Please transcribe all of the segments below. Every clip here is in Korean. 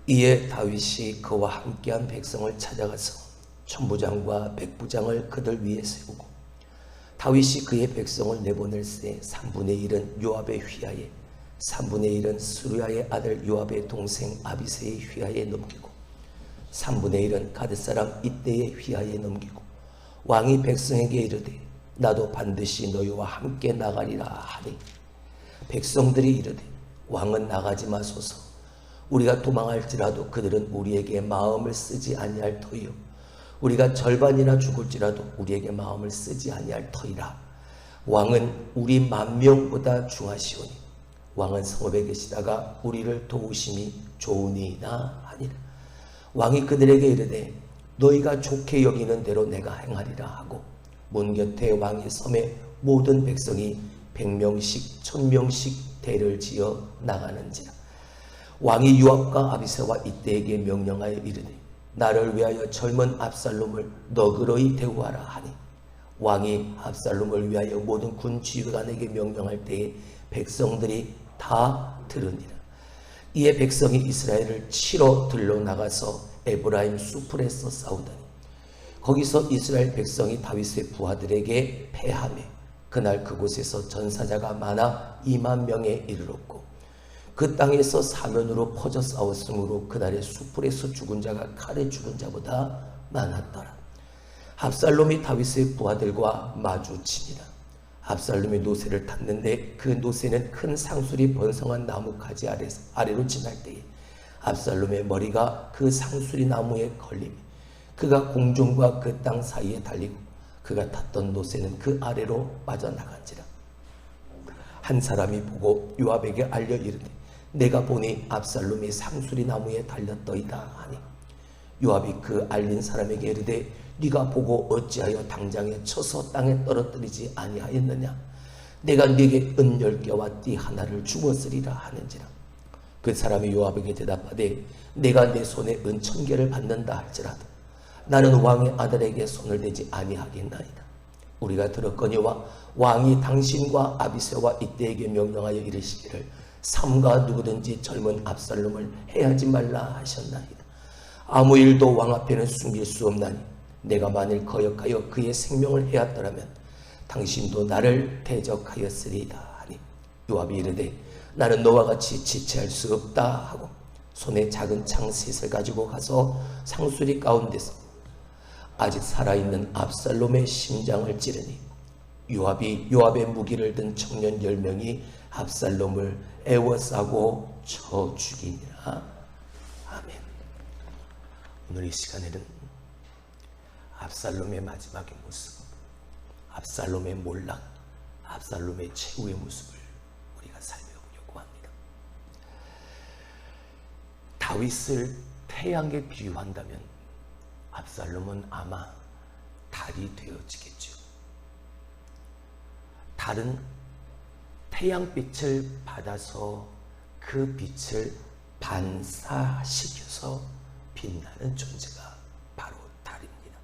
이에 다윗이 그와 함께한 백성을 찾아가서 천부장과 백부장을 그들 위에 세우고 다윗이 그의 백성을 내보낼 새 3분의 1은 요압의 휘하에 3분의 1은 스루야의 아들 요압의 동생 아비새의 휘하에 넘기고 3분의 1은 가드 사람 이때의 휘하에 넘기고 왕이 백성에게 이르되 나도 반드시 너희와 함께 나가리라 하니 백성들이 이르되 왕은 나가지 마소서. 우리가 도망할지라도 그들은 우리에게 마음을 쓰지 아니할 터이요 우리가 절반이나 죽을지라도 우리에게 마음을 쓰지 아니할 터이라. 왕은 우리 10,000명보다 중하시오니 왕은 성읍에 계시다가 우리를 도우심이 좋으니이다 하니라. 왕이 그들에게 이르되 너희가 좋게 여기는 대로 내가 행하리라 하고 문 곁에 왕의 섬에 모든 백성이 100명씩 1000명씩 대를 지어 나가는지라. 왕이 요압과 아비새와 이때에게 명령하여 이르되 나를 위하여 젊은 압살롬을 너그러이 대우하라 하니 왕이 압살롬을 위하여 모든 군 지휘관에게 명령할 때에 백성들이 다 들으니라. 이에 백성이 이스라엘을 치러 들러 나가서 에브라임 수풀에서 싸우더니 거기서 이스라엘 백성이 다윗의 부하들에게 패하며 그날 그곳에서 전사자가 많아 20,000명에 이르렀고 그 땅에서 사면으로 퍼져 싸웠으므로 그날의 수풀에서 죽은 자가 칼에 죽은 자보다 많았더라. 압살롬이 다윗의 부하들과 마주치니라. 압살롬이 노새를 탔는데 그 노새는 큰 상술이 번성한 나무 가지 아래로 지날 때에 압살롬의 머리가 그 상수리 나무에 걸리며 그가 공중과 그 땅 사이에 달리고 그가 탔던 노새는 그 아래로 빠져나간지라. 한 사람이 보고 요압에게 알려 이르되 내가 보니 압살롬이 상수리 나무에 달렸더이다 하니 요압이 그 알린 사람에게 이르되 네가 보고 어찌하여 당장에 쳐서 땅에 떨어뜨리지 아니하였느냐. 내가 네게 은 10개와 띠 하나를 주었으리라 하는지라. 그 사람이 요압에게 대답하되 내가 내 손에 은 1000개를 받는다 할지라도 나는 왕의 아들에게 손을 대지 아니하겠나이다. 우리가 들었거니와 왕이 당신과 아비새와 이때에게 명령하여 이르시기를 삼가 누구든지 젊은 압살롬을 해하지 말라 하셨나이다. 아무 일도 왕 앞에는 숨길 수 없나니 내가 만일 거역하여 그의 생명을 해하더라면 당신도 나를 대적하였으리이다 하니 요압이 이르되 나는 너와 같이 지체할 수 없다 하고 손에 작은 창 셋을 가지고 가서 상수리 가운데서 아직 살아있는 압살롬의 심장을 찌르니 요압의 무기를 든 청년 10명이 압살롬을 애워싸고 쳐 죽이니라. 아멘. 오늘 이 시간에는 압살롬의 마지막의 모습, 압살롬의 몰락, 압살롬의 최후의 모습을 우리가 살펴보려고 합니다. 다윗을 태양에 비유한다면 압살롬은 아마 달이 되어지겠죠. 달은 태양빛을 받아서 그 빛을 반사시켜서 빛나는 존재가 바로 달입니다.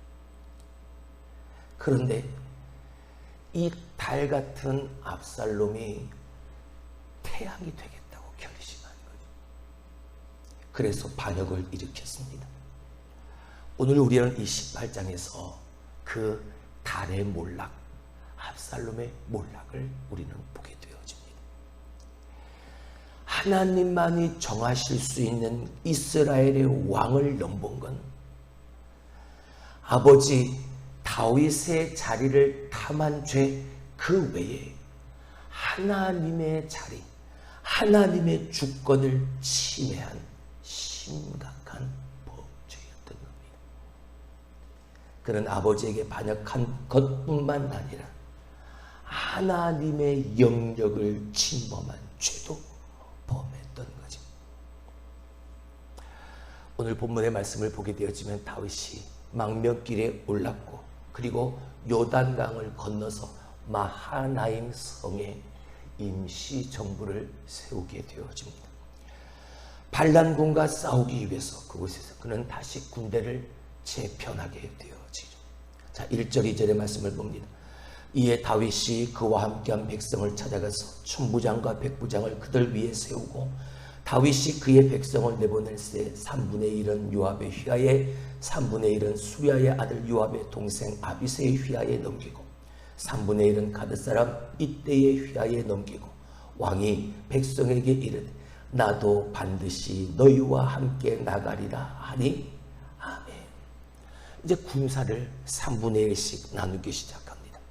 그런데 이 달 같은 압살롬이 태양이 되겠다고 결심한 거죠. 그래서 반역을 일으켰습니다. 오늘 우리는 이 18장에서 그 달의 몰락, 압살롬의 몰락을 우리는 보게 되어집니다. 하나님만이 정하실 수 있는 이스라엘의 왕을 넘본 건 아버지 다윗의 자리를 탐한 죄 그 외에 하나님의 자리, 하나님의 주권을 침해한 심각한 범죄였던 겁니다. 그는 아버지에게 반역한 것뿐만 아니라 하나님의 영역을 침범한 죄도 범했던 거죠. 오늘 본문의 말씀을 보게 되어지면 다윗이 망명길에 올랐고 그리고 요단강을 건너서 마하나임 성에 임시 정부를 세우게 되어집니다. 반란군과 싸우기 위해서 그곳에서 그는 다시 군대를 재편하게 되어지죠. 자, 1절 2절의 말씀을 봅니다. 이에 다윗이 그와 함께한 백성을 찾아가서 천부장과 백부장을 그들 위에 세우고 다윗이 그의 백성을 내보낼 때 3분의 1은 요압의 휘하에, 3분의 1은 수리아의 아들 요압의 동생 아비새의 휘하에 넘기고 3분의 1은 가드 사람 이때의 휘하에 넘기고 왕이 백성에게 이르되 나도 반드시 너희와 함께 나가리라 하니 아멘. 이제 군사를 3분의 1씩 나누기 시작합니다.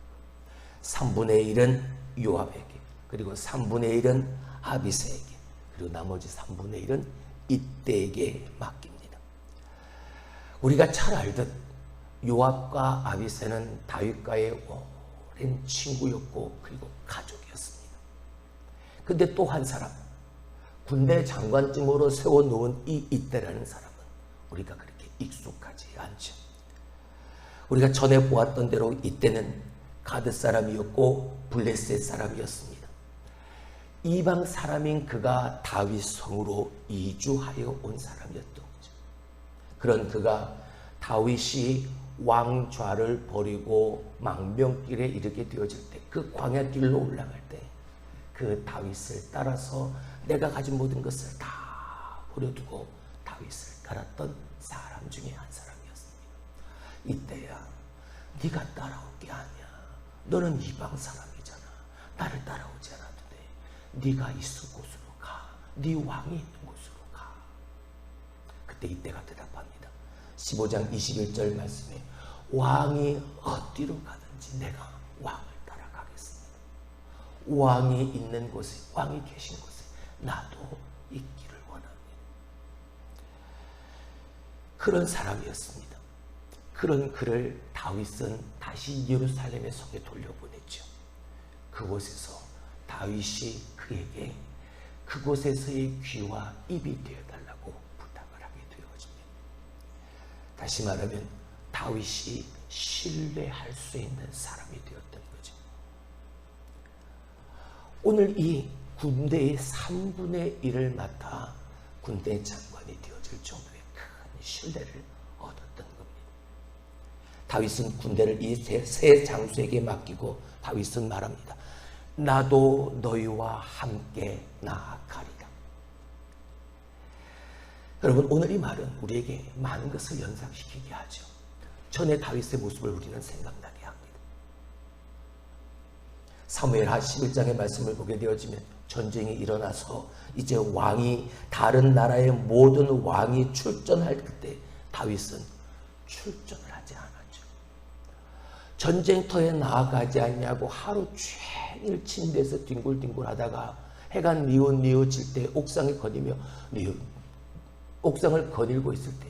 3분의 1은 요압에게, 그리고 3분의 1은 아비새에게, 그리고 나머지 3분의 1은 이때에게 맡깁니다. 우리가 잘 알듯 요압과 아비새는 다윗과의 오랜 친구였고 그리고 가족이었습니다. 근데 또 한 사람, 군대 장관쯤으로 세워놓은 이 이때라는 사람은 우리가 그렇게 익숙하지 않죠. 우리가 전에 보았던 대로 이때는 가드 사람이었고 블레셋 사람이었습니다. 이방 사람인 그가 다윗 성으로 이주하여 온 사람이었던 거죠. 그런 그가 다윗이 왕좌를 버리고 망명길에 이르게 되어질 때, 그 광야길로 올라갈 때 그 다윗을 따라서 내가 가진 모든 것을 다 버려두고 다윗을 따랐던 사람 중에 한 사람이었습니다. 이때야 네가 따라올 게 아니야. 너는 이방 사람이잖아. 나를 따라오지 않아도 돼. 네가 있을 곳으로 가. 네 왕이 있는 곳으로 가. 그때 이때가 대답합니다. 15장 21절 말씀에 왕이 어디로 가든지 내가 왕을 따라가겠습니다. 왕이 있는 곳에, 왕이 계신 곳에 나도 있기를 원합니다. 그런 사람이었습니다. 그런 그를 다윗은 다시 예루살렘의 성에 돌려보냈죠. 그곳에서 다윗이 그에게 그곳에서의 귀와 입이 되어달라고 부탁을 하게 되어집니다. 다시 말하면 다윗이 신뢰할 수 있는 사람이 되었던 거죠. 오늘 이 군대의 3분의 1을 맡아 군대 장관이 되어질 정도의 큰 신뢰를 얻었던 겁니다. 다윗은 군대를 이 세 장수에게 맡기고 다윗은 말합니다. 나도 너희와 함께 나아가리라. 여러분, 오늘 이 말은 우리에게 많은 것을 연상시키게 하죠. 전에 다윗의 모습을 우리는 생각나게 합니다. 사무엘하 11장의 말씀을 보게 되어지면 전쟁이 일어나서 이제 왕이, 다른 나라의 모든 왕이 출전할 그때 다윗은 출전을 하지 않았죠. 전쟁터에 나아가지 않냐고 하루 종일 침대에서 뒹굴뒹굴 하다가 해가 뉘어질 때 옥상에 거니며 옥상을 거닐고 있을 때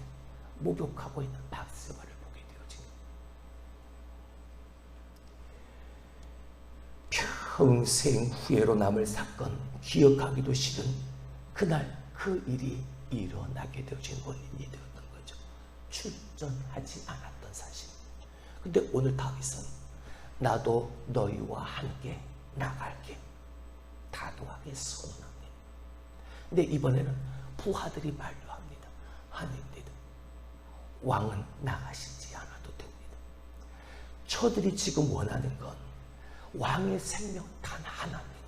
목욕하고 있는 박스바를 보게 되어집니다. 평생 후회로 남을 사건, 기억하기도 싫은 그날 그 일이 일어나게 되어진 원인이 되었던 거죠. 출전하지 않았던 사실. 근데 오늘 다윗은 나도 너희와 함께 나갈게, 다도하게 선언합니다. 근데 이번에는 부하들이 만류합니다. 하나님들, 왕은 나가시지 않아도 됩니다. 저들이 지금 원하는 건 왕의 생명 단 하나입니다.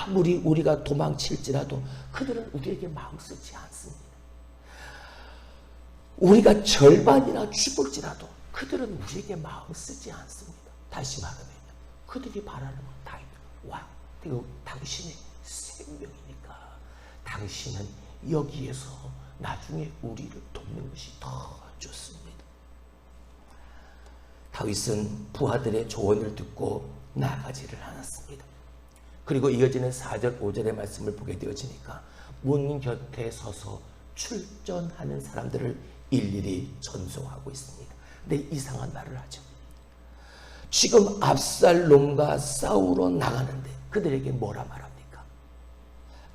아무리 우리가 도망칠지라도 그들은 우리에게 마음 쓰지 않습니다. 우리가 절반이나 죽을지라도 그들은 우리에게 마음 쓰지 않습니다. 다시 말하면 그들이 바라는 건 다윗 왕, 그리고 당신의 생명이니까 당신은 여기에서 나중에 우리를 돕는 것이 더 좋습니다. 다윗은 부하들의 조언을 듣고 나가지를 않았습니다. 그리고 이어지는 4절 5절의 말씀을 보게 되어지니까 문 곁에 서서 출전하는 사람들을 일일이 전송하고 있습니다. 근데 이상한 말을 하죠. 지금 압살롬과 싸우러 나가는데 그들에게 뭐라 말합니까?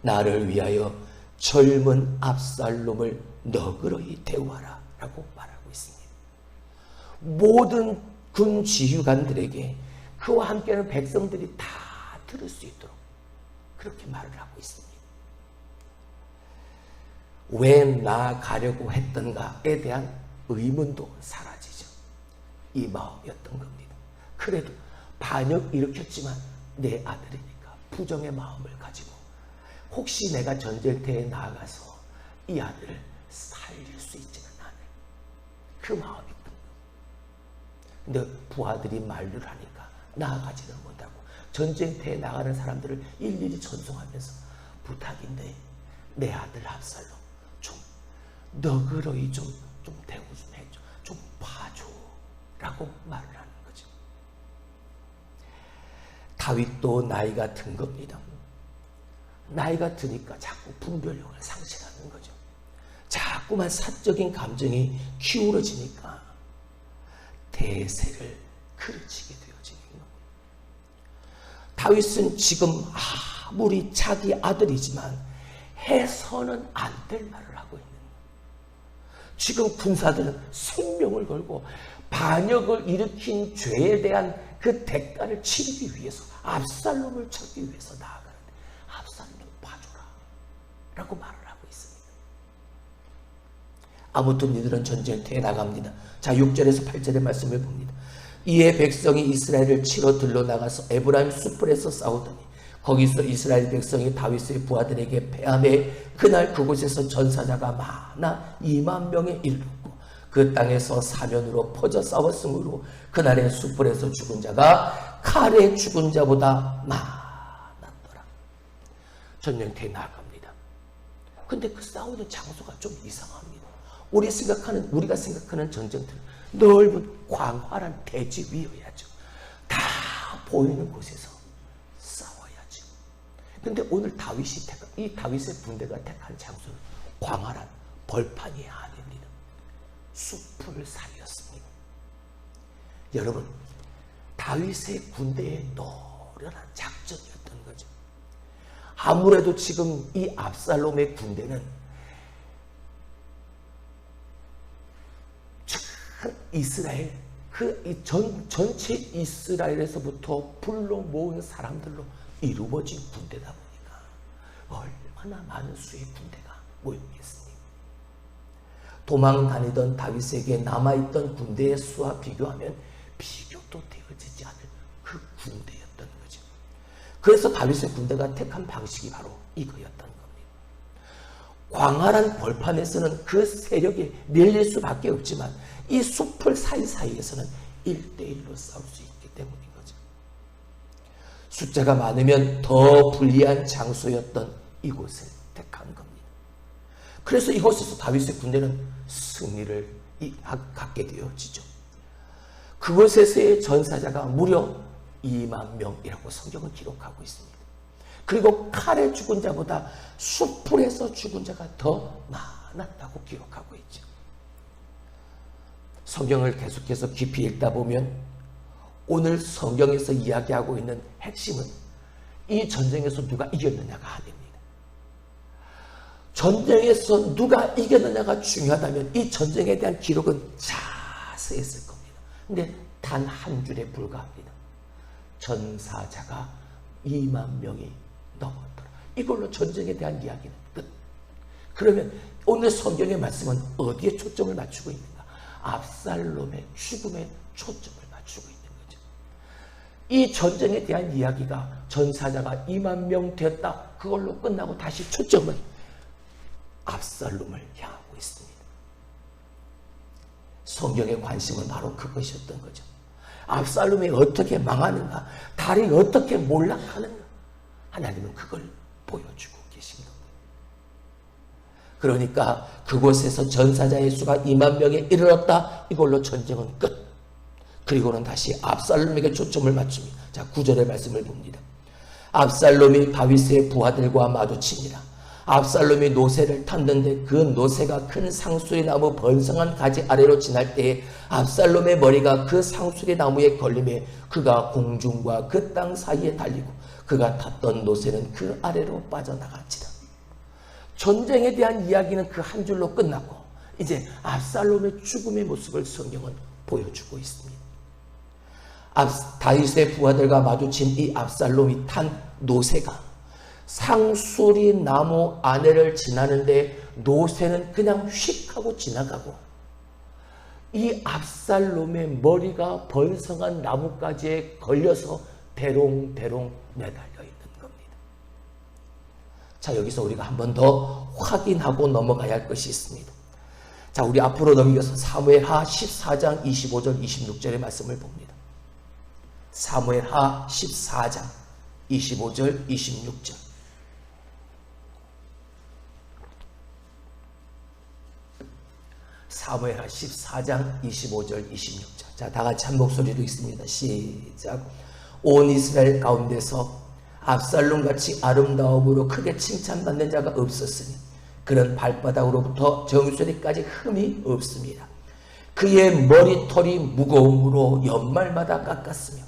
나를 위하여 젊은 압살롬을 너그러이 대우하라 라고 말하고 있습니다. 모든 군 지휘관들에게 그와 함께하는 백성들이 다 들을 수 있도록 그렇게 말을 하고 있습니다. 왜 나가려고 했던가에 대한 의문도 사라지죠. 이 마음이었던 겁니다. 그래도 반역 일으켰지만 내 아들이니까 부정의 마음을 가지고 혹시 내가 전쟁터에 나아가서 이 아들을 살릴 수 있지는 않을 그 마음이 큰 거예요. 근데 부하들이 만류를 하니까 나아가지는 못하고 전쟁터에 나가는 사람들을 일일이 전송하면서 부탁인데 내 아들 압살롬 좀 너그러이 좀 대우 좀 해줘, 좀 봐줘 라고 말을 하는 거죠. 다윗도 나이가 든 겁니다. 나이가 드니까 자꾸 분별력을 상실하는 거죠. 자꾸만 사적인 감정이 기울어지니까 대세를 그르치게 되어지는 겁니다. 다윗은 지금 아무리 자기 아들이지만 해서는 안 될 말을 하고 있는 거예요. 지금 군사들은 생명을 걸고 반역을 일으킨 죄에 대한 그 대가를 치르기 위해서 압살롬을 찾기 위해서 나아가는데 압살롬 좀 봐줘라 라고 말을 하고 있습니다. 아무튼 이들은 전쟁터에 나갑니다. 자, 6절에서 8절의 말씀을 봅니다. 이에 백성이 이스라엘을 치러 들러 나가서 에브라임 숯불에서 싸우더니 거기서 이스라엘 백성이 다윗의 부하들에게 패하매 그날 그곳에서 전사자가 많아 2만 명에 이르렀고 그 땅에서 사면으로 퍼져 싸웠으므로 그날의 숯불에서 죽은 자가 칼에 죽은 자보다 많았더라. 전쟁터에 나갑니다. 근데 그 싸우는 장소가 좀 이상합니다. 우리가 생각하는 전쟁터는 넓은 광활한 대지 위여야죠. 다 보이는 곳에서 싸워야죠. 근데 오늘 이 다윗의 군대가 택한 장소는 광활한 벌판이 아닙니다. 숲을 사이였습니다. 여러분, 다윗의 군대의 노련한 작전이었던 거죠. 아무래도 지금 이 압살롬의 군대는 이스라엘 전체 이스라엘에서부터 불러 모은 사람들로 이루어진 군대다 보니까 얼마나 많은 수의 군대가 모였겠습니까? 도망 다니던 다윗에게 남아있던 군대의 수와 비교하면 비교도 되어지지 않을 그 군대였던 거죠. 그래서 다윗의 군대가 택한 방식이 바로 이거였던 겁니다. 광활한 벌판에서는 그 세력이 밀릴 수밖에 없지만 이 숲을 사이사이에서는 1대1로 싸울 수 있기 때문인 거죠. 숫자가 많으면 더 불리한 장소였던 이곳을 택한 겁니다. 그래서 이곳에서 다윗의 군대는 승리를 갖게 되어지죠. 그곳에서의 전사자가 무려 2만 명이라고 성경은 기록하고 있습니다. 그리고 칼에 죽은 자보다 숯불에서 죽은 자가 더 많았다고 기록하고 있죠. 성경을 계속해서 깊이 읽다 보면 오늘 성경에서 이야기하고 있는 핵심은 이 전쟁에서 누가 이겼느냐가 아닙니다. 전쟁에서 누가 이겼느냐가 중요하다면 이 전쟁에 대한 기록은 자세했을 겁니다. 근데 단 한 줄에 불과합니다. 전사자가 2만 명이 넘었더라. 이걸로 전쟁에 대한 이야기는 끝. 그러면 오늘 성경의 말씀은 어디에 초점을 맞추고 있는가? 압살롬의 죽음에 초점을 맞추고 있는 거죠. 이 전쟁에 대한 이야기가 전사자가 2만 명 되었다. 그걸로 끝나고 다시 초점은 압살롬을 향하고 있습니다. 성경의 관심은 바로 그것이었던 거죠. 압살롬이 어떻게 망하는가, 달이 어떻게 몰락하는가, 하나님은 그걸 보여주고 계신 겁니다. 그러니까 그곳에서 전사자의 수가 2만 명에 이르렀다. 이걸로 전쟁은 끝. 그리고는 다시 압살롬에게 초점을 맞춥니다. 자, 9절의 말씀을 봅니다. 압살롬이 다윗의 부하들과 마주칩니다. 압살롬이 노새를 탔는데 그 노새가 큰 상수리 나무 번성한 가지 아래로 지날 때에 압살롬의 머리가 그 상수리 나무에 걸림에 그가 공중과 그 땅 사이에 달리고 그가 탔던 노새는 그 아래로 빠져나갔지라. 전쟁에 대한 이야기는 그 한 줄로 끝났고 이제 압살롬의 죽음의 모습을 성경은 보여주고 있습니다. 다윗의 부하들과 마주친 이 압살롬이 탄 노새가 상수리 나무 안에를 지나는데 노새는 그냥 휙 하고 지나가고 이 압살롬의 머리가 번성한 나뭇가지에 걸려서 대롱대롱 매달려 있는 겁니다. 자, 여기서 우리가 한 번 더 확인하고 넘어가야 할 것이 있습니다. 자, 우리 앞으로 넘겨서 사무엘하 14장 25절 26절의 말씀을 봅니다. 사무엘하 14장 25절 26절. 사무엘하 14장 25절 26절. 자, 다 같이 한 목소리로 읽습니다. 시작. 온 이스라엘 가운데서 압살롬같이 아름다움으로 크게 칭찬받는 자가 없었으니 그런 발바닥으로부터 정수리까지 흠이 없습니다. 그의 머리털이 무거움으로 연말마다 깎았으며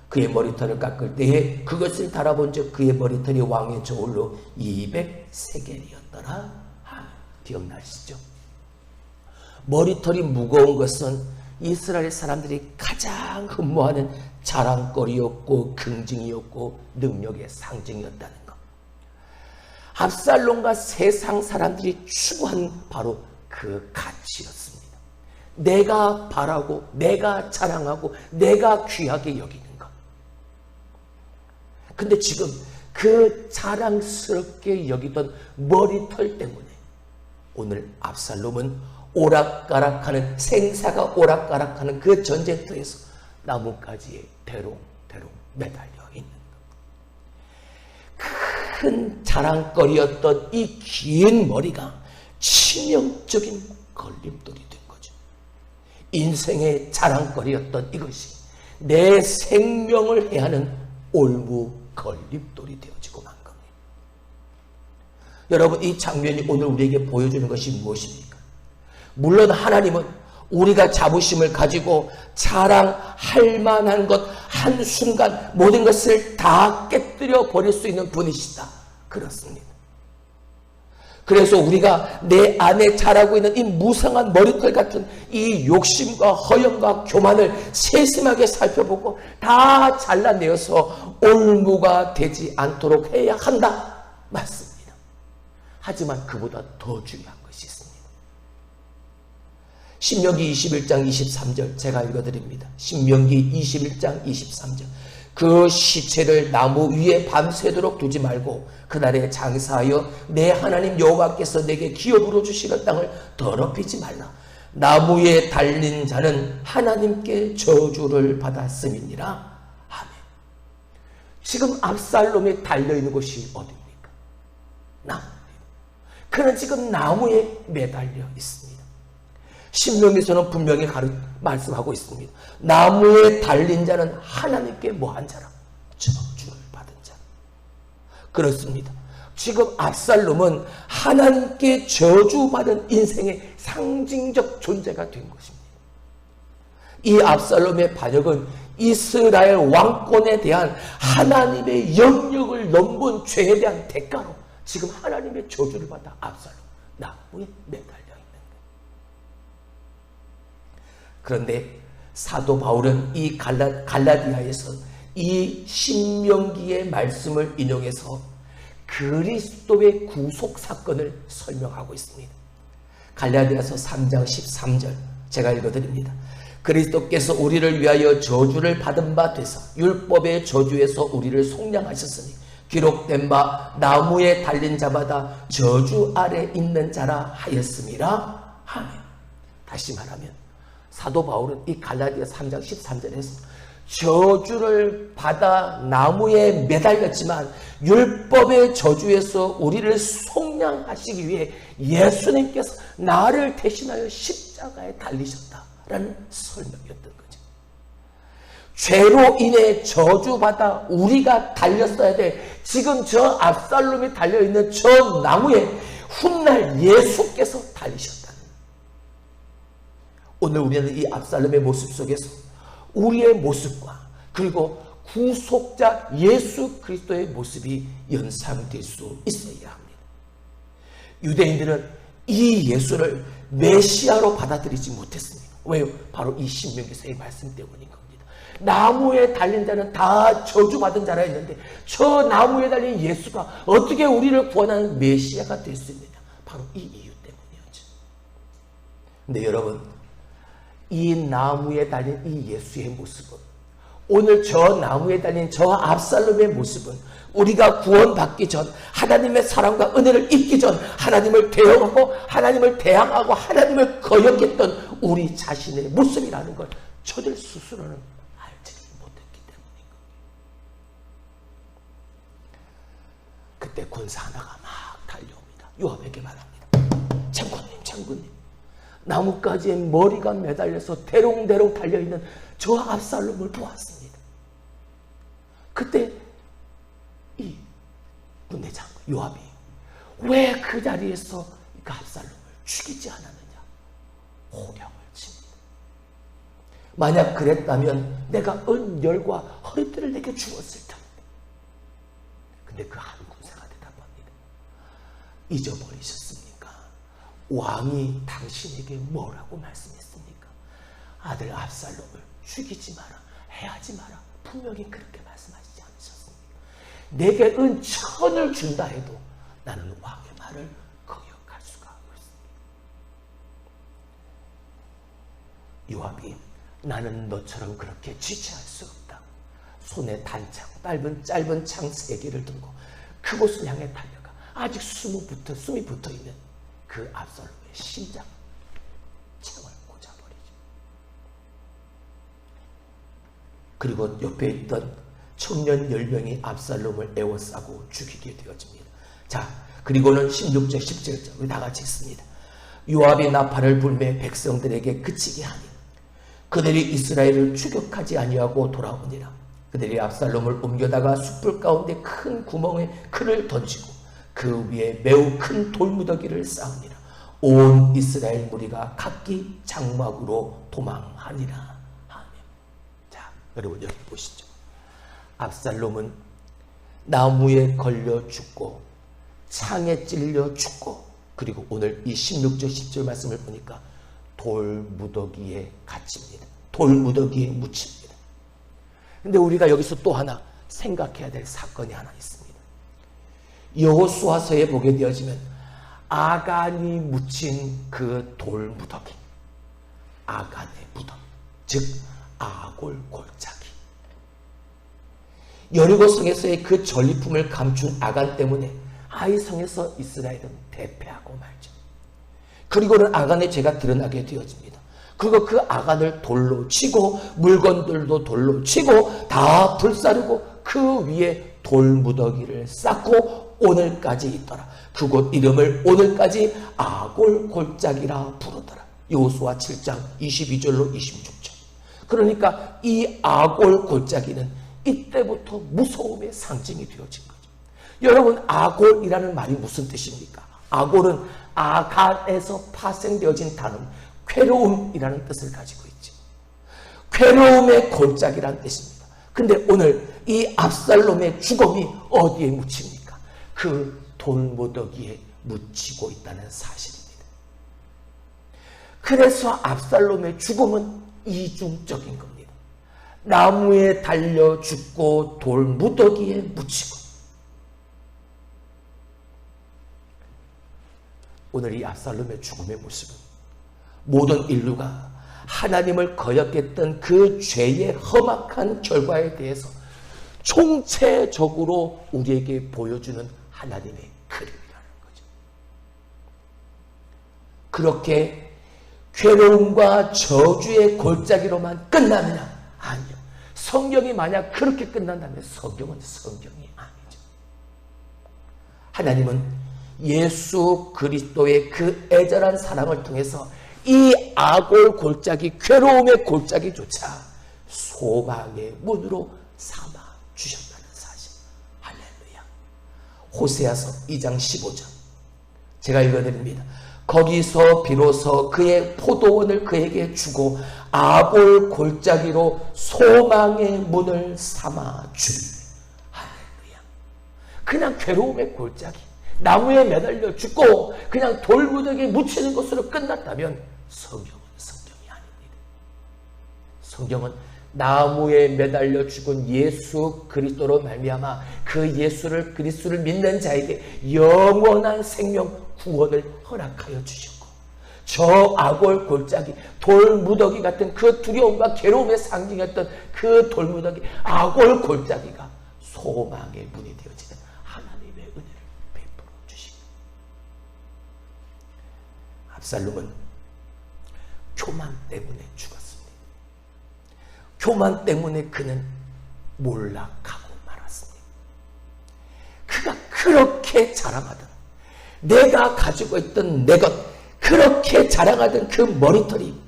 그의 머리털을 깎을 때에 그것을 달아본 즉 그의 머리털이 왕의 저울로 200세겔이었더라. 기억나시죠? 머리털이 무거운 것은 이스라엘 사람들이 가장 흠모하는 자랑거리였고 긍증이었고 능력의 상징이었다는 것. 압살롬과 세상 사람들이 추구한 바로 그 가치였습니다. 내가 바라고 내가 자랑하고 내가 귀하게 여기는 것. 근데 지금 그 자랑스럽게 여기던 머리털 때문에 오늘 압살롬은 오락가락하는, 생사가 오락가락하는 그 전쟁터에서 나뭇가지에 대롱대롱 매달려 있는 것. 큰 자랑거리였던 이 긴 머리가 치명적인 걸림돌이 된 거죠. 인생의 자랑거리였던 이것이 내 생명을 해하는 올무 걸림돌이 되어지고 만 겁니다. 여러분, 이 장면이 오늘 우리에게 보여주는 것이 무엇입니까? 물론 하나님은 우리가 자부심을 가지고 자랑할 만한 것 한순간 모든 것을 다 깨뜨려 버릴 수 있는 분이시다. 그렇습니다. 그래서 우리가 내 안에 자라고 있는 이 무상한 머리털 같은 이 욕심과 허영과 교만을 세심하게 살펴보고 다 잘라내어서 올무가 되지 않도록 해야 한다. 맞습니다. 하지만 그보다 더 중요한 것이 있습니다. 신명기 21장 23절 제가 읽어드립니다. 신명기 21장 23절. 그 시체를 나무 위에 밤새도록 두지 말고 그날에 장사하여 내 하나님 여호와께서 내게 기업으로 주시는 땅을 더럽히지 말라. 나무에 달린 자는 하나님께 저주를 받았음이니라. 아멘. 지금 압살롬이 달려있는 곳이 어디입니까? 나무. 그는 지금 나무에 매달려 있습니다. 신명기에서는 분명히 말씀하고 있습니다. 나무에 달린 자는 하나님께 뭐한 자라? 저주를 받은 자. 그렇습니다. 지금 압살롬은 하나님께 저주받은 인생의 상징적 존재가 된 것입니다. 이 압살롬의 반역은 이스라엘 왕권에 대한 하나님의 영역을 넘은 죄에 대한 대가로 지금 하나님의 저주를 받아 압살롬 나무에 매달려 있는 거예요. 그런데 사도 바울은 이 갈라디아에서 이 신명기의 말씀을 인용해서 그리스도의 구속 사건을 설명하고 있습니다. 갈라디아서 3장 13절 제가 읽어드립니다. 그리스도께서 우리를 위하여 저주를 받은 바 되사 율법의 저주에서 우리를 속량하셨으니 기록된 바 나무에 달린 자마다 저주 아래 있는 자라 하였음이라. 아멘. 다시 말하면 사도 바울은 이 갈라디아 3장 13절에서 저주를 받아 나무에 매달렸지만 율법의 저주에서 우리를 속량하시기 위해 예수님께서 나를 대신하여 십자가에 달리셨다라는 설명이었던 거죠. 죄로 인해 저주받아 우리가 달렸어야 돼. 지금 저 압살롬이 달려있는 저 나무에 훗날 예수께서 달리셨다는 거예요. 오늘 우리는 이 압살롬의 모습 속에서 우리의 모습과 그리고 구속자 예수 그리스도의 모습이 연상될 수 있어야 합니다. 유대인들은 이 예수를 메시아로 받아들이지 못했습니다. 왜요? 바로 이 신명기서의 말씀 때문인 겁니다. 나무에 달린 자는 다 저주받은 자라 했는데 저 나무에 달린 예수가 어떻게 우리를 구원하는 메시아가 될 수 있느냐? 바로 이 이유 때문이었죠. 근데 여러분, 이 나무에 달린 이 예수의 모습은 오늘 저 나무에 달린 저 압살롬의 모습은 우리가 구원받기 전, 하나님의 사랑과 은혜를 입기 전 하나님을 대응하고 하나님을 대항하고 하나님을 거역했던 우리 자신의 모습이라는 걸 저들 스스로는 알지 못했기 때문입니다. 그때 군사 하나가 막 달려옵니다. 요압에게 말합니다. 장군님, 나뭇가지에 머리가 매달려서 대롱대롱 달려있는 저 압살롬을 보았습니다. 그때 이 군대 장군 요압이 왜 그 자리에서 그 압살롬을 죽이지 않았느냐 호령을 칩니다. 만약 그랬다면 내가 은열과 허리띠를 내게 주었을 텐데. 근데 그 한 군사가 대답합니다. 잊어버리셨습니까? 왕이 당신에게 뭐라고 말씀했습니까? 아들 압살롬을 죽이지 마라, 해하지 마라, 분명히 그렇게 말씀하시지 않으셨습니까? 내게 은 1000을 준다 해도 나는 왕의 말을 거역할 수가 없습니다. 요압이 나는 너처럼 그렇게 지체할 수 없다. 손에 단창, 짧은 창 3개를 들고 그곳을 향해 달려가 아직 숨이 붙어있는 그 압살롬의 심장 창을 꽂아버리죠. 그리고 옆에 있던 청년 10명이 압살롬을 에워싸고 죽이게 되어집니다. 자, 그리고는 16절 17절 우리 다 같이 읽습니다. 요압이 나팔을 불매 백성들에게 그치게 하니 그들이 이스라엘을 추격하지 아니하고 돌아오니라. 그들이 압살롬을 옮겨다가 숯불 가운데 큰 구멍에 칼을 던지고 그 위에 매우 큰 돌무더기를 쌓으니라. 온 이스라엘 무리가 각기 장막으로 도망하니라. 아멘. 자, 여러분 여기 보시죠. 압살롬은 나무에 걸려 죽고 창에 찔려 죽고 그리고 오늘 이 16절 10절 말씀을 보니까 돌무더기에 갇힙니다. 돌무더기에 묻힙니다. 근데 우리가 여기서 또 하나 생각해야 될 사건이 하나 있습니다. 여호수아서에 보게 되어지면 아간이 묻힌 그 돌무더기, 아간의 무덤, 즉 아골 골짜기. 여리고 성에서의 그 전리품을 감춘 아간 때문에 아이 성에서 이스라엘은 대패하고 말죠. 그리고는 아간의 죄가 드러나게 되어집니다. 그리고 그 아간을 돌로 치고 물건들도 돌로 치고 다 불사르고 그 위에 돌무더기를 쌓고 오늘까지 있더라. 그곳 이름을 오늘까지 아골 골짜기라 부르더라. 여호수아 7장 22절로 26절. 그러니까 이 아골 골짜기는 이때부터 무서움의 상징이 되어진 거죠. 여러분, 아골이라는 말이 무슨 뜻입니까? 아골은 아간에서 파생되어진 단어 괴로움이라는 뜻을 가지고 있죠. 괴로움의 골짜기라는 뜻입니다. 근데 오늘 이 압살롬의 죽음이 어디에 묻힙니까? 그 돌무더기에 묻히고 있다는 사실입니다. 그래서 압살롬의 죽음은 이중적인 겁니다. 나무에 달려 죽고 돌무더기에 묻히고. 오늘 이 압살롬의 죽음의 모습은 모든 인류가 하나님을 거역했던 그 죄의 험악한 결과에 대해서 총체적으로 우리에게 보여주는 하나님의 그림이라는 거죠. 그렇게 괴로움과 저주의 골짜기로만 끝나느냐? 아니요. 성경이 만약 그렇게 끝난다면 성경은 성경이 아니죠. 하나님은 예수 그리스도의 그 애절한 사랑을 통해서 이 아골 골짜기, 괴로움의 골짜기조차 소망의 문으로 삼아 주셨다는 사실. 할렐루야. 호세아서 2장 15절 제가 읽어드립니다. 거기서 비로소 그의 포도원을 그에게 주고 아골 골짜기로 소망의 문을 삼아 주리. 할렐루야. 그냥 괴로움의 골짜기, 나무에 매달려 죽고 그냥 돌무더기에 묻히는 것으로 끝났다면 성경은 성경이 아닙니다. 성경은 나무에 매달려 죽은 예수 그리스도로 말미암아 그 예수를 그리스도를 믿는 자에게 영원한 생명 구원을 허락하여 주셨고 저 악월 골짜기, 돌무더기 같은 그 두려움과 괴로움의 상징이었던 그 돌무더기, 악월 골짜기가 소망의 문이 되어지는 하나님의 은혜를 베풀어 주십니다. 압살롬은 교만 때문에 죽었습니다. 교만 때문에 그는 몰락하고 말았습니다. 그가 그렇게 자랑하던, 내가 가지고 있던 내 것, 그렇게 자랑하던 그 머리털이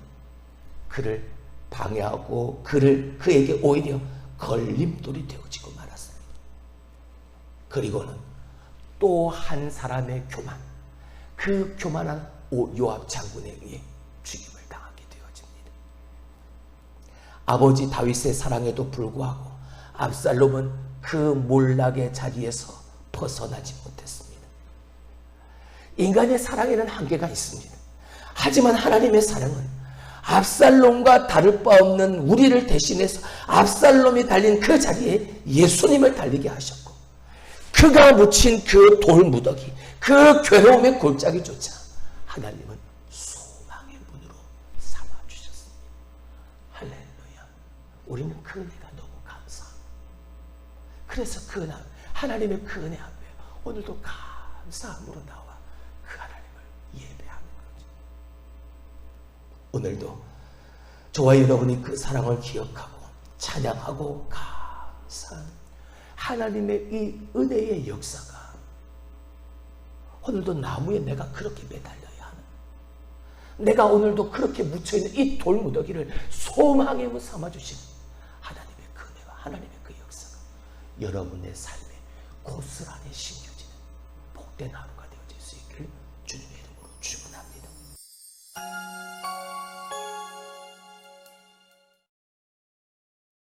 그를 방해하고 그에게 오히려 걸림돌이 되어지고 말았습니다. 그리고는 또 한 사람의 교만, 그 교만한 요압 장군에 의해 죽임을 당하게 되어집니다. 아버지 다윗의 사랑에도 불구하고 압살롬은 그 몰락의 자리에서 벗어나지 못했습니다. 인간의 사랑에는 한계가 있습니다. 하지만 하나님의 사랑은 압살롬과 다를 바 없는 우리를 대신해서 압살롬이 달린 그 자리에 예수님을 달리게 하셨고, 그가 묻힌 그 돌무더기, 그 괴로움의 골짜기조차 하나님은 소망의 문으로 삼아주셨습니다. 할렐루야. 우리는 그 은혜가 너무 감사합니다. 그래서 그 하나님의 그 은혜 앞에 오늘도 감사함으로 나와 그 하나님을 예배하는 거죠. 오늘도 저와 여러분이 그 사랑을 기억하고 찬양하고 감사하는 하나님의 이 은혜의 역사가 오늘도 나무에 내가 그렇게 매달려야 하는, 내가 오늘도 그렇게 묻혀있는 이 돌무더기를 소망의 문 삼아주시는 하나님의 그 은혜와 하나님의 그 역사가 여러분의 삶에 고스란히 심겨지는 복된 하루가 되어질 수 있기를 주님의